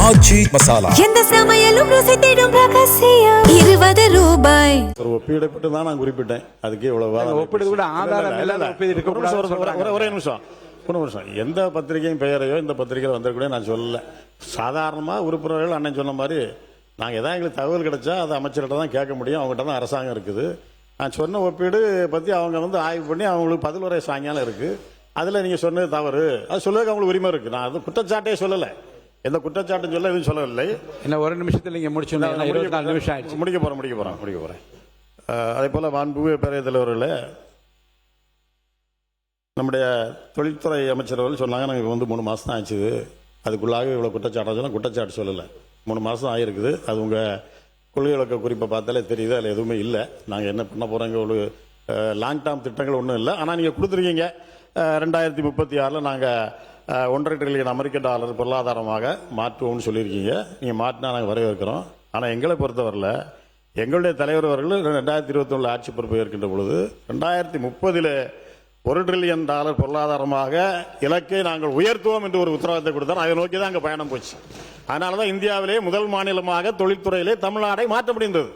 ஆச்சி மசாலா. எந்த சமையலும் ருசி தேடும் ரகசியம். 20 ரூபாய். ஒரு ஒப்பீடு தான் நான் குறிப்பிட்டேன். அதுக்கே இவ்வளவு ஒப்பிடுறது கூட ஆதாரம் இல்லாத ஒப்பீடு இருக்க. ஒரே நிமிஷம் எந்த பத்திரிகையும் பெயரையோ இந்த பத்திரிகை வந்திருக்கூட நான் சொல்லல. சாதாரணமாக உறுப்பினர்கள் அண்ணன் சொன்ன மாதிரி நாங்கள் எதாவது எங்களுக்கு தகவல் கிடைச்சா அதை அமைச்சர்கிட்ட தான் கேட்க முடியும். அவங்ககிட்ட தான் அரசாங்கம் இருக்குது. நான் சொன்ன ஒப்பீடு பற்றி அவங்க ஆய்வு பண்ணி அவங்களுக்கு பதில் வரை சாயங்காலம் இருக்குது. அதில் நீங்கள் சொன்னது தவறு, அது சொல்லுறதுக்கு அவங்களுக்கு உரிமை இருக்குது. நான் அது குற்றச்சாட்டே சொல்லலை, எந்த குற்றச்சாட்டும் சொல்ல எதுவும் சொல்லவில்லை. என்ன ஒரு நிமிஷத்தில் நீங்கள் முடிச்சுருந்தா 24 நிமிஷம் ஆயிடுச்சு. முடிக்க போகிறேன். அதே போல் மாண்புமிகு பேரவைத் தலைவர்களே, நம்முடைய தொழில்துறை அமைச்சர் அவர்கள் சொன்னாங்க நாங்கள் 3 மாதம் தான் ஆச்சு, அதுக்குள்ளாக இவ்வளோ குற்றச்சாட்டு சொல்லலை. 3 மாதம் ஆகிருக்குது. அது உங்கள் கொள்கை விளக்க குறிப்பை பார்த்தாலே தெரியுது, அதில் எதுவுமே இல்லை. நாங்கள் என்ன பண்ண போகிறோங்க, ஒரு லாங் டேர்ம் திட்டங்கள் ஒன்றும் இல்லை. ஆனால் நீங்கள் கொடுத்துருக்கீங்க 2036 நாங்கள் $1.5 trillion அமெரிக்க டாலர் பொருளாதாரமாக மாற்றுவோம்னு சொல்லியிருக்கீங்க. நீங்கள் மாற்றினா நாங்கள் வரவேற்கிறோம். ஆனால் எங்களை பொறுத்தவரையில் எங்களுடைய தலைவர் அவர்கள் 2021 ஆட்சி பொறுப்பு ஏற்கின்ற பொழுது 2030 $1 trillion பொருளாதாரமாக இலக்கை நாங்கள் உயர்த்துவோம் என்று ஒரு உத்தரவாதத்தை கொடுத்தார். அதை நோக்கி தான் அங்கே பயணம் போச்சு. அதனால தான் இந்தியாவிலே முதல் மாநிலமாக தொழில்துறையிலே தமிழ்நாடை மாற்ற முடிந்தது.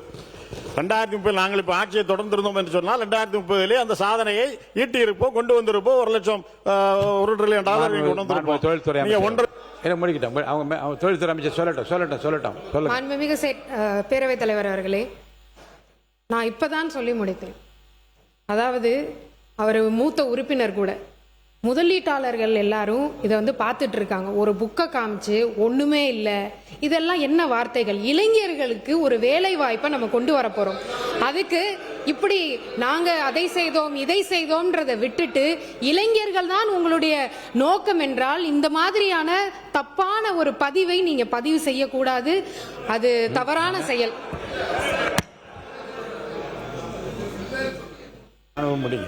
2030 நாங்கள் இப்போ ஆட்சியை தொடர்ந்திருந்தோம் என்று சொன்னால் 2030 அந்த சாதனையை ஈட்டி இருப்போம், கொண்டு வந்திருப்போம். $1 trillion கொண்டு வந்திருப்போம். தொழில்துறை முடிக்கிட்டோம். அவங்க தொழில்துறை அமைச்சர் சொல்லட்டும். மாண்புமிகு பேரவைத் தலைவர் அவர்களே, நான் இப்பதான் சொல்லி முடித்தேன். அதாவது அவர் மூத்த உறுப்பினர் கூட, முதலீட்டாளர்கள் எல்லாரும் இதை பார்த்துட்டு இருக்காங்க. ஒரு புக்கை காமிச்சு ஒண்ணுமே இல்லை, இதெல்லாம் என்ன வார்த்தைகள்? இளைஞர்களுக்கு ஒரு வேலை வாய்ப்பை நம்ம கொண்டு வர போறோம். அதுக்கு இப்படி நாங்க அதை செய்தோம் இதை செய்தோம்ன்றதை விட்டுட்டு இளைஞர்கள் தான் உங்களுடைய நோக்கம் என்றால் இந்த மாதிரியான தப்பான ஒரு பதிவை நீங்க பதிவு செய்யக்கூடாது. அது தவறான செயல்.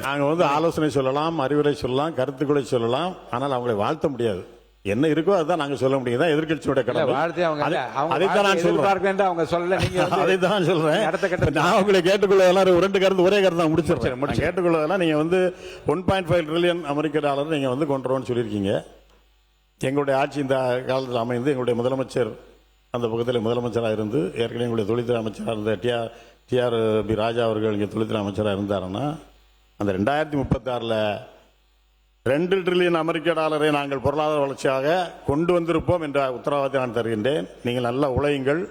நாங்கள் ஆலோசனை சொல்லலாம், அறிவுரை சொல்லலாம், கருத்துக்களை சொல்லலாம். ஆனால் அவங்களை வாழ்த்த முடியாது. என்ன இருக்கோ அதுதான் நாங்கள் சொல்ல முடியும். எதிர்கட்சியோட கடமை. அதைத்தான் நான் சொல்றேன். நான் உங்களை கேட்டுக்கொள்ளதெல்லாம் 2 கருத்து ஒரே கருத்து தான் முடிச்சிருக்கேன். கேட்டுக்கொள்ளதெல்லாம் நீங்க $1.5 trillion அமெரிக்க டாலர் நீங்க கொண்டு வரணும்னு சொல்லியிருக்கீங்க. எங்களுடைய ஆட்சி இந்த காலத்தில் அமைந்து எங்களுடைய முதலமைச்சர் அந்த பக்கத்தில் முதலமைச்சராக இருந்து ஏற்கனவே எங்களுடைய தொழில்துறை அமைச்சராக இருந்த டிஆர் ராஜா அவர்கள் இங்கே தொழில்துறை அமைச்சராக இருந்தாருன்னா அந்த 2036 $2 trillion அமெரிக்க டாலரை நாங்கள் பொருளாதார வளர்ச்சியாக கொண்டு வந்திருப்போம் என்ற உத்தரவாதத்தை நான் தருகின்றேன். நீங்கள் நல்லா உழையுங்கள்.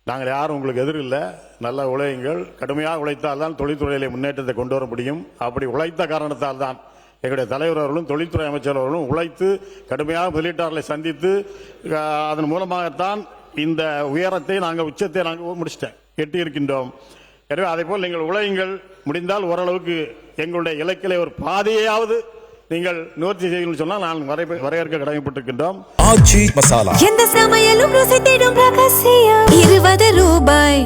நாங்கள் யாரும் உங்களுக்கு எதிரில்லை. நல்லா உழையுங்கள். கடுமையாக உழைத்தால் தான் தொழில்துறையிலே முன்னேற்றத்தை கொண்டு வர முடியும். அப்படி உழைத்த காரணத்தால் தான் எங்களுடைய தலைவர் அவர்களும் தொழில்துறை அமைச்சர் அவர்களும் உழைத்து கடுமையாக முதலீட்டாளர்களை சந்தித்து அதன் மூலமாகத்தான் இந்த உயரத்தை நாங்கள் உச்சத்தை நாங்கள் எட்டியிருக்கின்றோம். எனவே அதே போல் நீங்கள் உழையுங்கள். முடிந்தால் ஓரளவுக்கு எங்களுடைய இலக்கிலே ஒரு பாதையாவது நீங்கள் நிவர்த்தி செய்யுங்கள் சொன்னால் நான் வரையறுக்க கடமைப்பட்டிருக்கின்றோம். ஆச்சி மசாலா. எந்த சமையலும் ருசி தேடும் ரகசியம். 20 ரூபாய்.